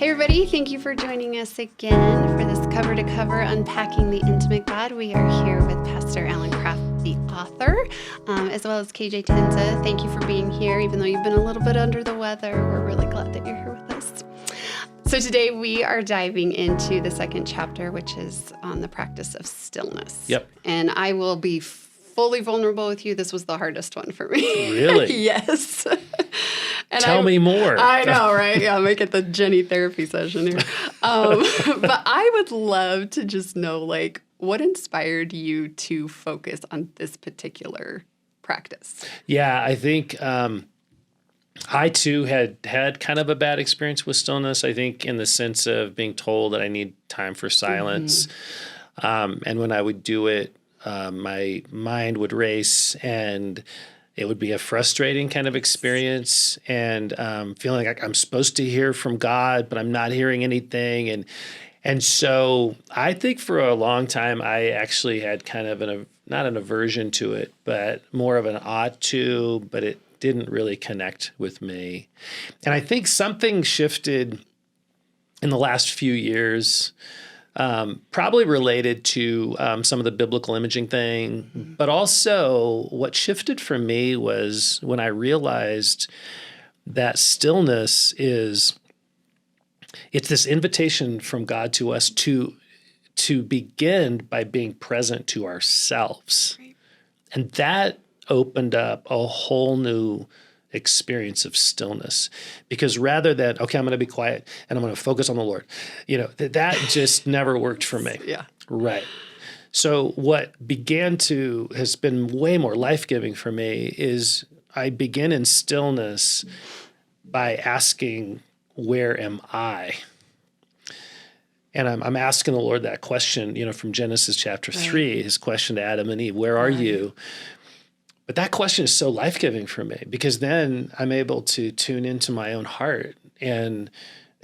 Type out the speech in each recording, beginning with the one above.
Hey everybody, thank you for joining us again for this cover to cover Unpacking the Intimate God. We are here with Pastor Alan Kraft, the author, as well as KJ Tencza. Thank you for being here, even though you've been a little bit under the weather. We're really glad that you're here with us. So today we are diving into the second chapter, which is on the practice of stillness. Yep. And I will be fully vulnerable with you. This was the hardest one for me. Really? Yes. And Tell me more. I know, right? Yeah, make it the Jenny therapy session here. But I would love to just know, what inspired you to focus on this particular practice? Yeah, I think I too had kind of a bad experience with stillness. I think in the sense of being told that I need time for silence. And when I would do it, my mind would race and it would be a frustrating kind of experience, and feeling like I'm supposed to hear from God, but I'm not hearing anything. And so I think for a long time, I actually had kind of not an aversion to it, but more of an ought to, but it didn't really connect with me. And I think something shifted in the last few years, probably related to some of the biblical imaging thing, but also what shifted for me was when I realized that stillness it's this invitation from God to us to begin by being present to ourselves. Right. And that opened up a whole new experience of stillness, because rather than, okay, I'm going to be quiet and I'm going to focus on the Lord, that just never worked for me. Yeah. Right. So what has been way more life-giving for me is I begin in stillness by asking, where am I? And I'm asking the Lord that question, from Genesis chapter 3, his question to Adam and Eve, where are you? But that question is so life-giving for me, because then I'm able to tune into my own heart and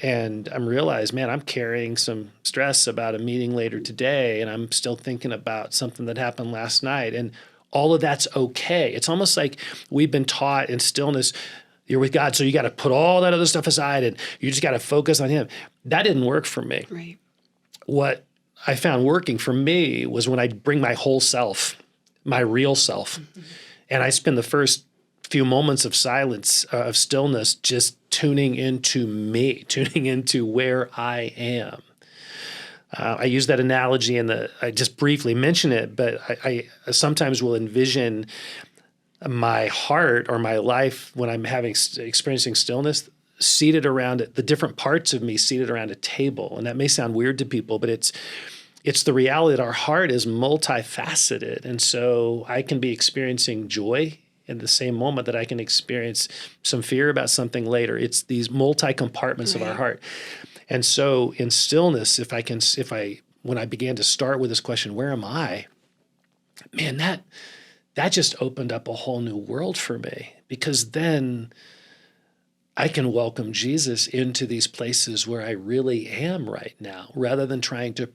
I'm realized, man, I'm carrying some stress about a meeting later today, and I'm still thinking about something that happened last night, and all of that's okay. It's almost like we've been taught in stillness, you're with God, so you got to put all that other stuff aside and you just got to focus on Him. That didn't work for me. Right. What I found working for me was when I bring my whole self, my real self, and I spend the first few moments of silence, of stillness, just tuning into me, tuning into where I am. I use that analogy I just briefly mention it, but I sometimes will envision my heart or my life when I'm experiencing stillness, seated around it, the different parts of me seated around a table. And that may sound weird to people, but it's the reality that our heart is multifaceted. And so I can be experiencing joy in the same moment that I can experience some fear about something later. It's these multi-compartments of our heart. And so in stillness, when I began to start with this question, where am I? Man, that just opened up a whole new world for me, because then I can welcome Jesus into these places where I really am right now, rather than trying to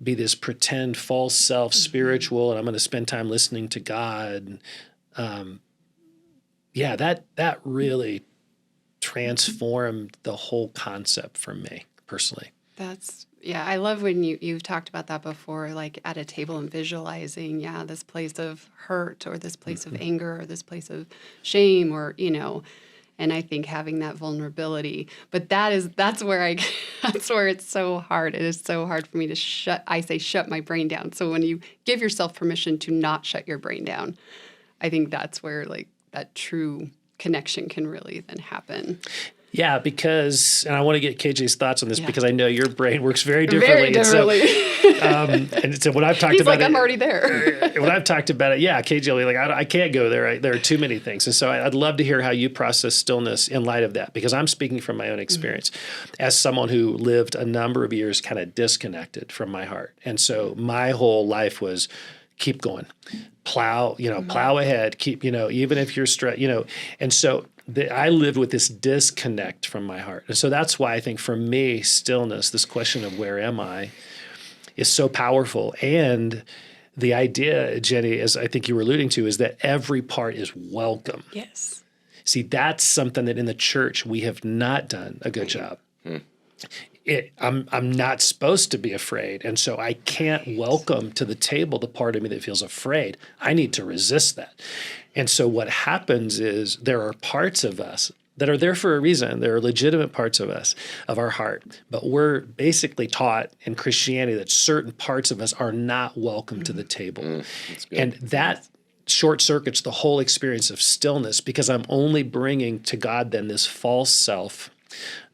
be this pretend false self spiritual, and I'm going to spend time listening to God. That really transformed the whole concept for me personally. I love when you've talked about that before, like at a table and visualizing, this place of hurt or this place of anger or this place of shame or, and I think having that vulnerability, but that's where it's so hard. It is so hard for me to shut my brain down. So when you give yourself permission to not shut your brain down, I think that's where that true connection can really then happen. Yeah, because, and I want to get KJ's thoughts on this, because I know your brain works very differently. Very differently. And so when I've talked about it, I'm already there. When I've talked about it, KJ will be I can't go there. There are too many things. And so I'd love to hear how you process stillness in light of that, because I'm speaking from my own experience as someone who lived a number of years kind of disconnected from my heart. And so my whole life was keep going, plow ahead, keep, even if you're stressed, and so I lived with this disconnect from my heart. And so that's why I think for me, stillness, this question of where am I, is so powerful. And the idea, Jenny, as I think you were alluding to, is that every part is welcome. Yes. See, that's something that in the church we have not done a good job. I'm not supposed to be afraid, and so I can't welcome to the table the part of me that feels afraid. I need to resist that. And so what happens is there are parts of us that are there for a reason. There are legitimate parts of us, of our heart, but we're basically taught in Christianity that certain parts of us are not welcome to the table. And that short circuits the whole experience of stillness, because I'm only bringing to God then this false self,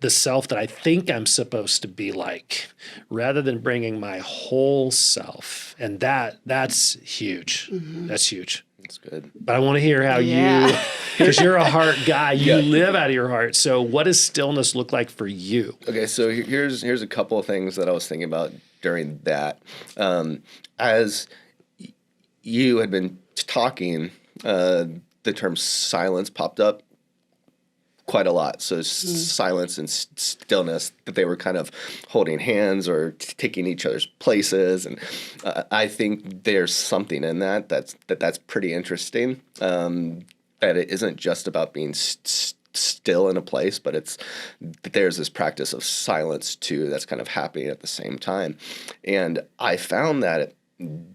the self that I think I'm supposed to be like, rather than bringing my whole self. And that's huge. That's huge. That's good. But I want to hear how you, because you're a heart guy, you live out of your heart. So what does stillness look like for you? Okay, so here's a couple of things that I was thinking about during that. As you had been talking, the term silence popped up quite a lot. So silence and stillness, that they were kind of holding hands or taking each other's places. And I think there's something in that's pretty interesting, that it isn't just about being still in a place, but there's this practice of silence too that's kind of happening at the same time. And I found that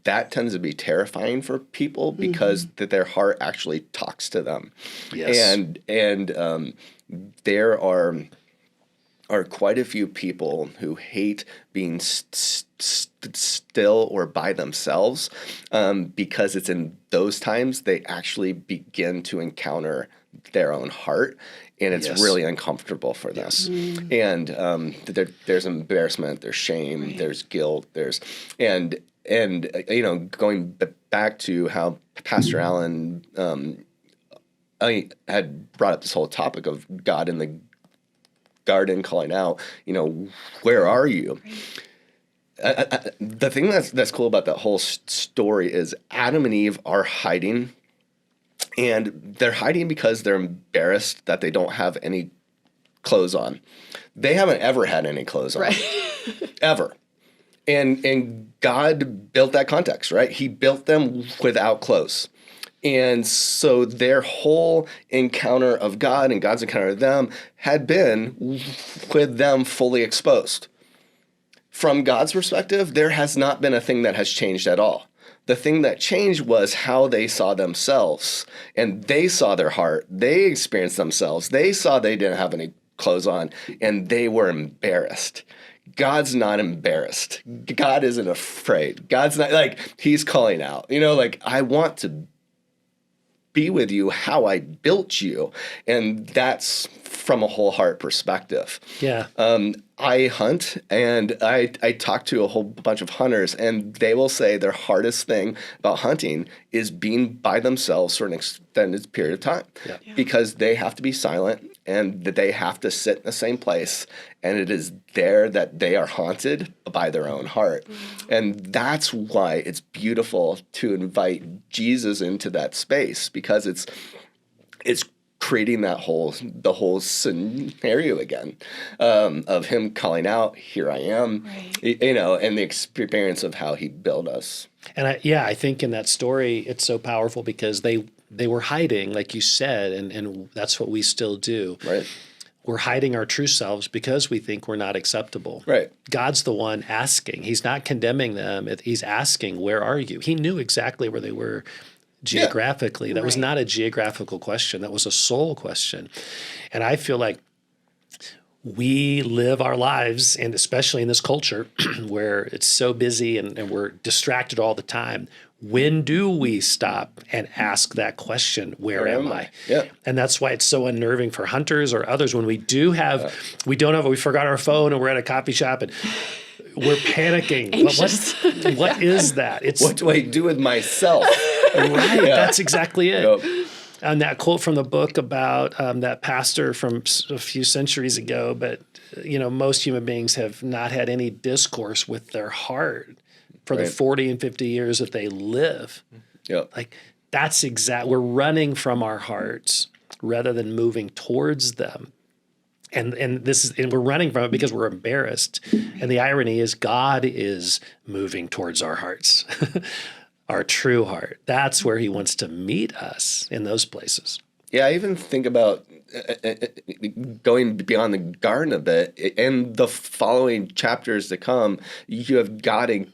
that tends to be terrifying for people because that their heart actually talks to them. Yes. And there are quite a few people who hate being still or by themselves, because it's in those times they actually begin to encounter their own heart, and it's really uncomfortable for them. And there's embarrassment, there's shame, there's guilt, and going back to how Pastor Alan I had brought up this whole topic of God in the garden calling out, where are you? The thing that's cool about that whole story is Adam and Eve are hiding, and they're hiding because they're embarrassed that they don't have any clothes on. They haven't ever had any clothes on, ever. And God built that context, right? He built them without clothes. And so their whole encounter of God and God's encounter of them had been with them fully exposed. From God's perspective, there has not been a thing that has changed at all. The thing that changed was how they saw themselves, and they saw their heart. They experienced themselves. They saw they didn't have any clothes on, and they were embarrassed. God's not embarrassed. God isn't afraid. God's not he's calling out, I want to be with you how I built you. And that's from a whole heart perspective. Yeah. I hunt, and I talk to a whole bunch of hunters, and they will say their hardest thing about hunting is being by themselves for an extended period of time, because they have to be silent and that they have to sit in the same place, and it is there that they are haunted by their own heart. And that's why it's beautiful to invite Jesus into that space, because it's creating the whole scenario again, of him calling out, here I am, and the experience of how he built us. And I think in that story, it's so powerful because they were hiding, like you said, and that's what we still do. Right. We're hiding our true selves because we think we're not acceptable. Right. God's the one asking. He's not condemning them. He's asking, where are you? He knew exactly where they were geographically. That was not a geographical question. That was a soul question. And I feel like we live our lives, and especially in this culture where it's so busy and we're distracted all the time, when do we stop and ask that question, where am I? Yeah. And that's why it's so unnerving for hunters or others when we we forgot our phone and we're at a coffee shop and we're panicking. What is that? What do I do with myself? Right, that's exactly it. Yep. And that quote from the book about that pastor from a few centuries ago, but most human beings have not had any discourse with their heart for the 40 and 50 years that they live. Yep. That's we're running from our hearts rather than moving towards them. And we're running from it because we're embarrassed. And the irony is God is moving towards our hearts. Our true heart. That's where he wants to meet us, in those places. Yeah, I even think about going beyond the garden a bit. In the following chapters to come, you have God and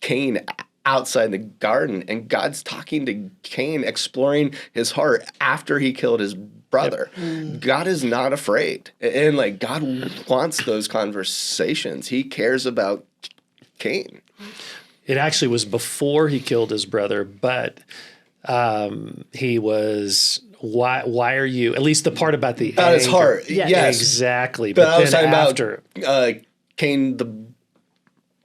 Cain outside the garden, and God's talking to Cain, exploring his heart after he killed his brother. God is not afraid. And like God wants those conversations. He cares about Cain. It actually was before he killed his brother, but he was, why are you, at least the part about the About his anger. heart. Yes. Exactly. But I was then talking after, about Cain, the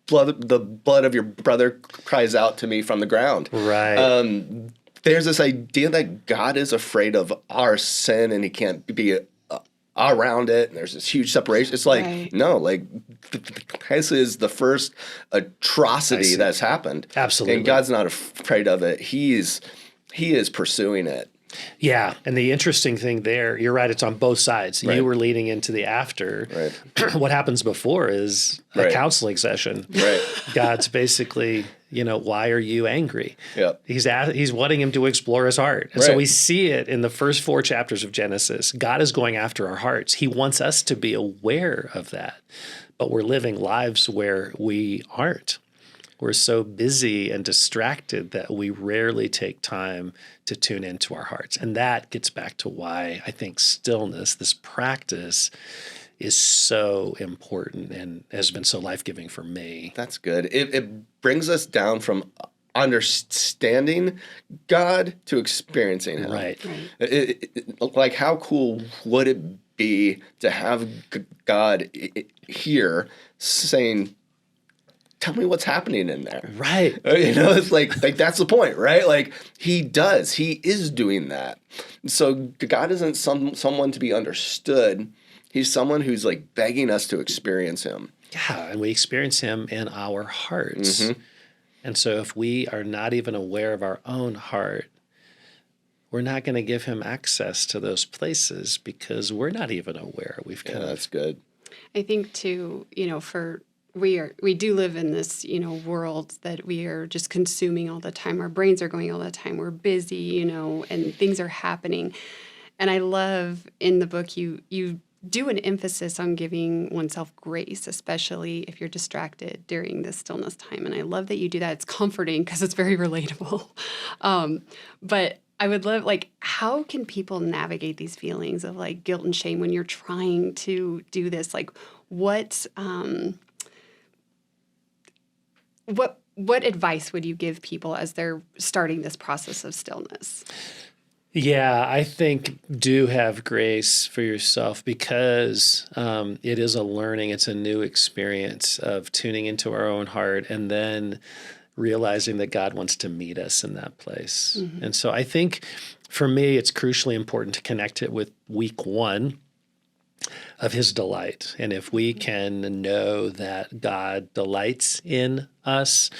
blood of your brother cries out to me from the ground. right. There's this idea that God is afraid of our sin and he can't be around it. And there's this huge separation. It's like, Right. no, like this is the first atrocity that's happened. Absolutely. And God's not afraid of it. He is pursuing it. Yeah. And the interesting thing there, you're right, it's on both sides. Right. You were leading into the after. Right. What happens before is a Right. counseling session. Right. God's basically, why are you angry? Yep. He's wanting him to explore his heart. And so Right. we see it in the first 4 chapters of Genesis. God is going after our hearts. He wants us to be aware of that. But we're living lives where we aren't. We're so busy and distracted that we rarely take time to tune into our hearts. And that gets back to why I think stillness, this practice, is so important and has been so life-giving for me. That's good. It brings us down from understanding God to experiencing Him. Right. Like, how cool would it be to have God here saying, tell me what's happening in there. Right. It's like that's the point, right? Like he is doing that. So God isn't someone to be understood. He's someone who's like begging us to experience him. Yeah, and we experience him in our hearts. Mm-hmm. And so if we are not even aware of our own heart, we're not going to give him access to those places because we're not even aware. That's good. I think too, we do live in this, world that we are just consuming all the time. Our brains are going all the time. We're busy, and things are happening. And I love in the book you do an emphasis on giving oneself grace, especially if you're distracted during this stillness time. And I love that you do that. It's comforting because it's very relatable. But I would love, how can people navigate these feelings of guilt and shame when you're trying to do this? What advice would you give people as they're starting this process of stillness? Yeah, I think do have grace for yourself because it is a learning. It's a new experience of tuning into our own heart and then realizing that God wants to meet us in that place. Mm-hmm. And so I think for me, it's crucially important to connect it with week 1 of his delight. And if we can know that God delights in us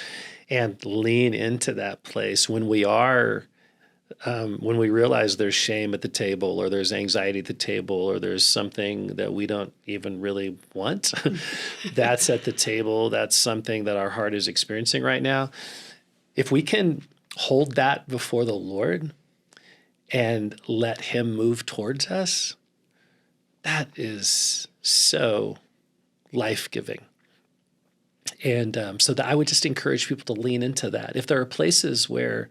and lean into that place when we realize there's shame at the table or there's anxiety at the table or there's something that we don't even really want, that's at the table. That's something that our heart is experiencing right now. If we can hold that before the Lord and let him move towards us, that is so life-giving. And so I would just encourage people to lean into that. If there are places where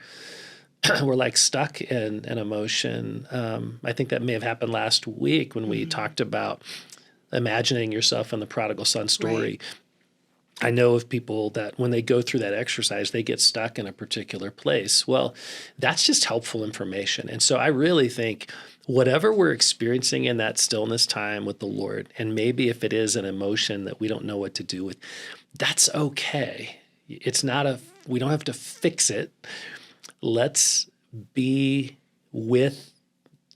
we're stuck in an emotion, I think that may have happened last week when we talked about imagining yourself in the prodigal son story. Right. I know of people that when they go through that exercise, they get stuck in a particular place. Well, that's just helpful information. And so I really think whatever we're experiencing in that stillness time with the Lord, and maybe if it is an emotion that we don't know what to do with, that's okay. We don't have to fix it. Let's be with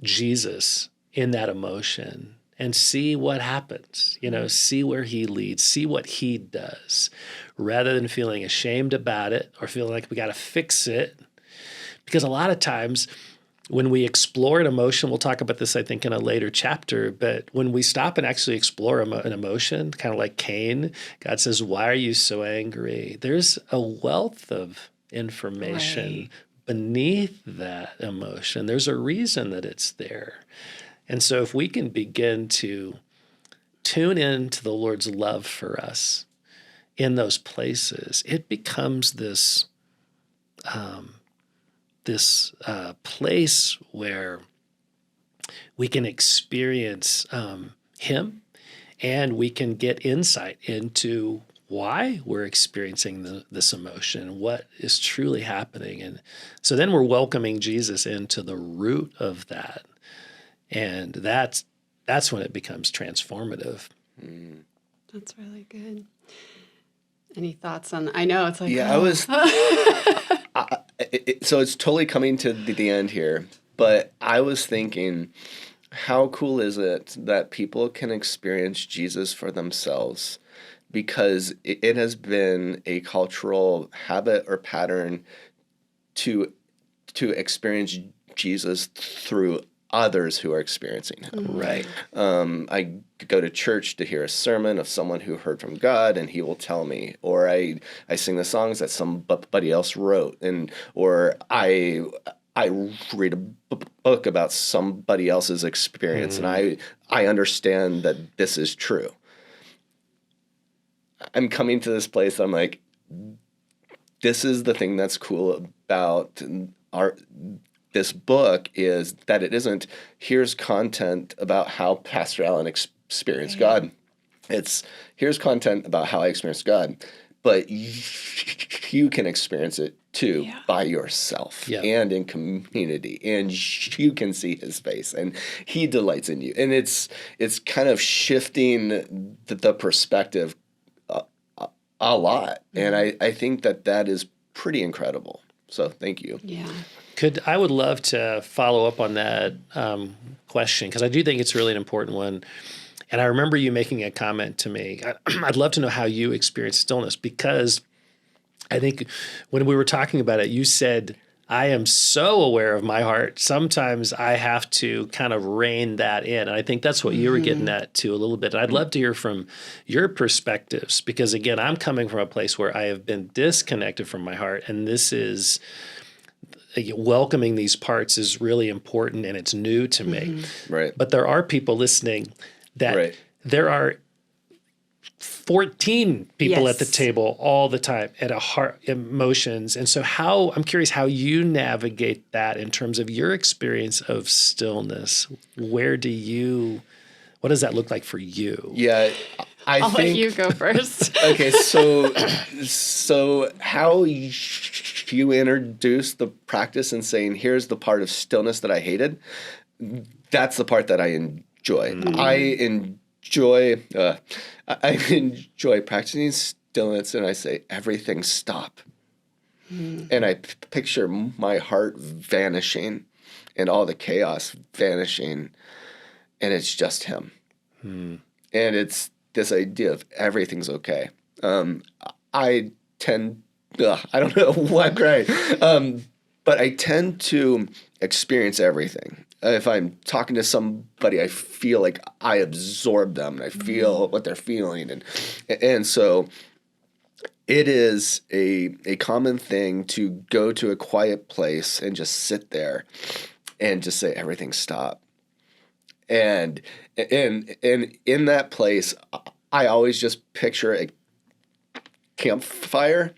Jesus in that emotion and see what happens, see where he leads, see what he does, rather than feeling ashamed about it or feeling like we got to fix it. Because a lot of times when we explore an emotion, we'll talk about this, I think, in a later chapter, but when we stop and actually explore an emotion, kind of like Cain, God says, why are you so angry? There's a wealth of information beneath that emotion. There's a reason that it's there. And so if we can begin to tune into the Lord's love for us in those places, it becomes this place where we can experience Him, and we can get insight into why we're experiencing this emotion, what is truly happening. And so then we're welcoming Jesus into the root of that. And that's when it becomes transformative. That's really good. Any thoughts on? I know it's like, Yeah, I was. So it's totally coming to the end here, but I was thinking, how cool is it that people can experience Jesus for themselves? Because it has been a cultural habit or pattern to experience Jesus through others who are experiencing him. Right. I go to church to hear a sermon of someone who heard from God, and he will tell me, or I sing the songs that somebody else wrote, or I read a book about somebody else's experience, and I understand that this is true. I'm coming to this place, I'm like, this is the thing that's cool about this book, is that it isn't, here's content about how Pastor Alan experienced God. It's, here's content about how I experienced God, but you can experience it too by yourself and in community, and you can see his face, and he delights in you. And it's kind of shifting the perspective a lot. And I think that is pretty incredible. So thank you. Yeah. I would love to follow up on that question, because I do think it's really an important one. And I remember you making a comment to me. I'd love to know how you experienced stillness, because I think when we were talking about it, you said, I am so aware of my heart. Sometimes I have to kind of rein that in. And I think that's what you were getting at too a little bit. And I'd love to hear from your perspectives, because again, I'm coming from a place where I have been disconnected from my heart. And this is, welcoming these parts is really important, and it's new to me. Right. But there are people listening that there are 14 people at the table all the time at a heart emotions. And so I'm curious how you navigate that in terms of your experience of stillness. What does that look like for you? Yeah. I'll let you go first. Okay. So how you introduce the practice and saying, here's the part of stillness that I hated. That's the part that I enjoy. I enjoy practicing stillness, and I say, everything stop. And I picture my heart vanishing and all the chaos vanishing, and it's just him. And it's this idea of everything's okay. I don't know why I'm crying, but I tend to experience everything. If I'm talking to somebody, I feel like I absorb them, and I feel what they're feeling. And so it is a common thing to go to a quiet place and just sit there and just say, everything stop. And in that place, I always just picture a campfire,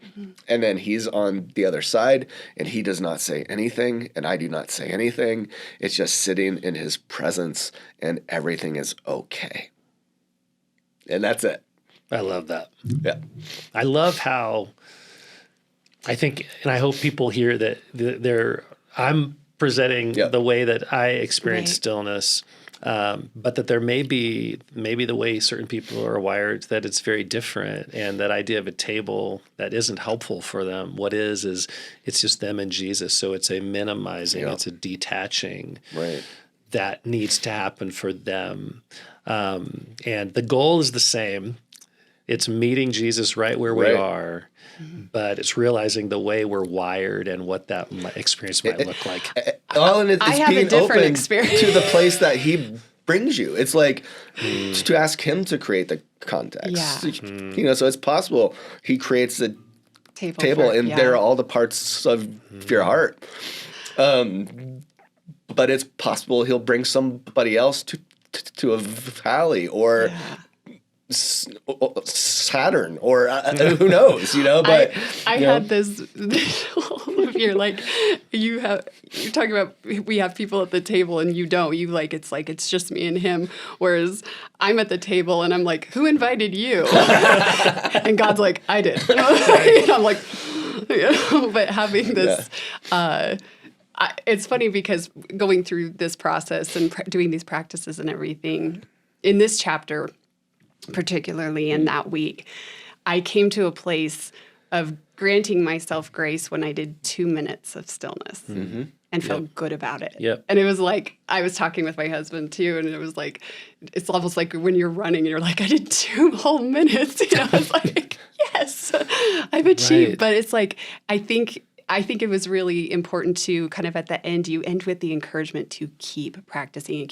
and then he's on the other side, and he does not say anything, and I do not say anything. It's just sitting in his presence, and everything is okay. And that's it. I love that. Yeah. I love how I think, and I hope people hear that I'm presenting the way that I experience stillness. But that there may be the way certain people are wired, that it's very different, and that idea of a table that isn't helpful for them. What is it's just them and Jesus. So it's a minimizing, it's a detaching that needs to happen for them. And the goal is the same. It's meeting Jesus right where we are, but it's realizing the way we're wired and what that experience might look like. And it's I have being a different open experience. to the place that he brings you. It's like to ask him to create the context. Yeah. So it's possible he creates the table, and they're all the parts of your heart. But it's possible he'll bring somebody else to a valley or Saturn or who knows, but I had this you're like you're talking about we have people at the table and you don't, it's just me and him, whereas I'm at the table and I'm like, who invited you? And God's like, I did. And I'm like, but having this it's funny because going through this process and doing these practices and everything in this chapter, particularly in that week, I came to a place of granting myself grace when I did 2 minutes of stillness and felt good about it. Yep. And it was like, I was talking with my husband too, and it was like, it's almost like when you're running and you're like, I did 2 whole minutes. It's like, yes, I've achieved. Right. But it's like, I think it was really important to kind of at the end, you end with the encouragement to keep practicing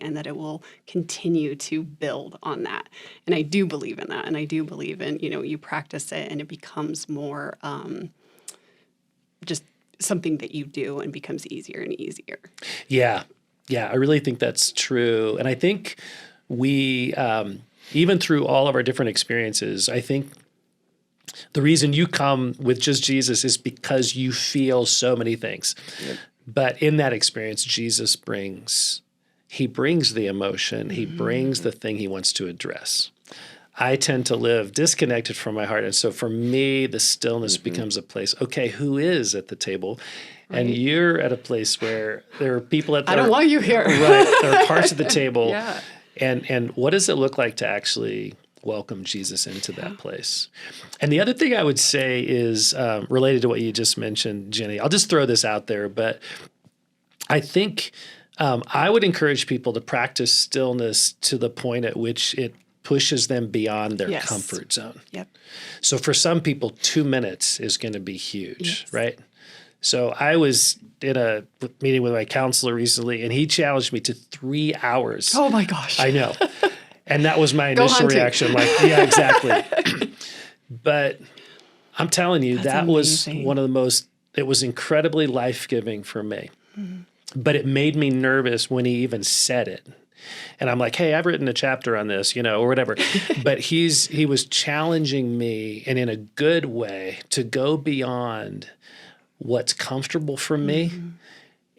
and that it will continue to build on that. And I do believe in that. And I do believe in, you practice it and it becomes more just something that you do and becomes easier and easier. Yeah. Yeah. I really think that's true. And I think we, even through all of our different experiences, I think the reason you come with just Jesus is because you feel so many things. Yep. But in that experience, Jesus brings the emotion. He brings the thing he wants to address. I tend to live disconnected from my heart. And so for me, the stillness becomes a place, okay, who is at the table? Right. And you're at a place where there are people at the I don't want you here. Right. There are parts of the table. Yeah. And what does it look like to actually welcome Jesus into that place? And the other thing I would say is related to what you just mentioned, Jenny. I'll just throw this out there, but I think I would encourage people to practice stillness to the point at which it pushes them beyond their comfort zone. Yep. So for some people, 2 minutes is going to be huge, right? So I was in a meeting with my counselor recently, and he challenged me to 3 hours. Oh my gosh. I know. And that was my initial reaction. Like, yeah, exactly. But I'm telling you, that amazing. Was one of the most, it was incredibly life-giving for me. But it made me nervous when he even said it. And I'm like, hey, I've written a chapter on this, or whatever. But he was challenging me, and in a good way, to go beyond what's comfortable for me.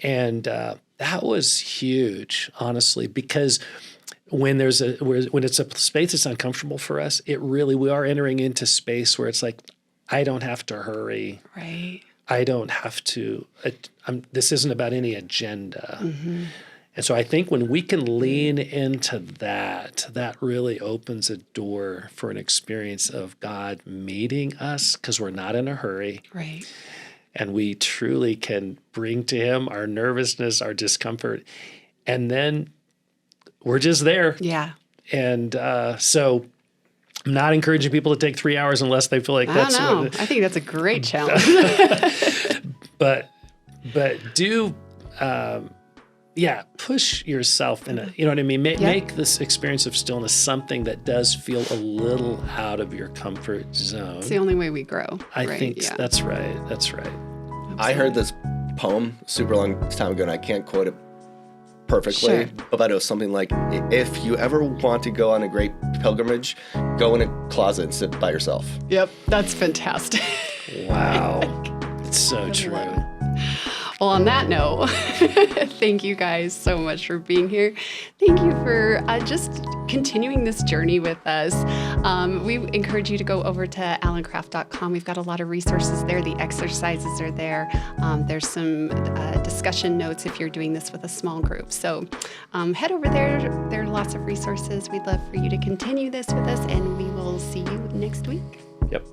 And that was huge, honestly, because when it's a space that's uncomfortable for us, we are entering into space where it's like, I don't have to hurry. Right. I don't have to, this isn't about any agenda. And so I think when we can lean into that really opens a door for an experience of God meeting us because we're not in a hurry. Right. And we truly can bring to him our nervousness, our discomfort, and then we're just there. Yeah. And so I'm not encouraging people to take 3 hours unless they feel like that's. I don't know. I think that's a great challenge. but do, push yourself in you know what I mean? Make this experience of stillness something that does feel a little out of your comfort zone. It's the only way we grow. I think that's right. That's right. Absolutely. I heard this poem super long time ago, and I can't quote it perfectly, but it was something like, if you ever want to go on a great pilgrimage, go in a closet and sit by yourself. Yep, that's fantastic. Wow. It's so true. Well, on that note, thank you guys so much for being here. Thank you for just continuing this journey with us. We encourage you to go over to alankraft.com. We've got a lot of resources there. The exercises are there. There's some discussion notes if you're doing this with a small group. So head over there. There are lots of resources. We'd love for you to continue this with us, and we will see you next week. Yep.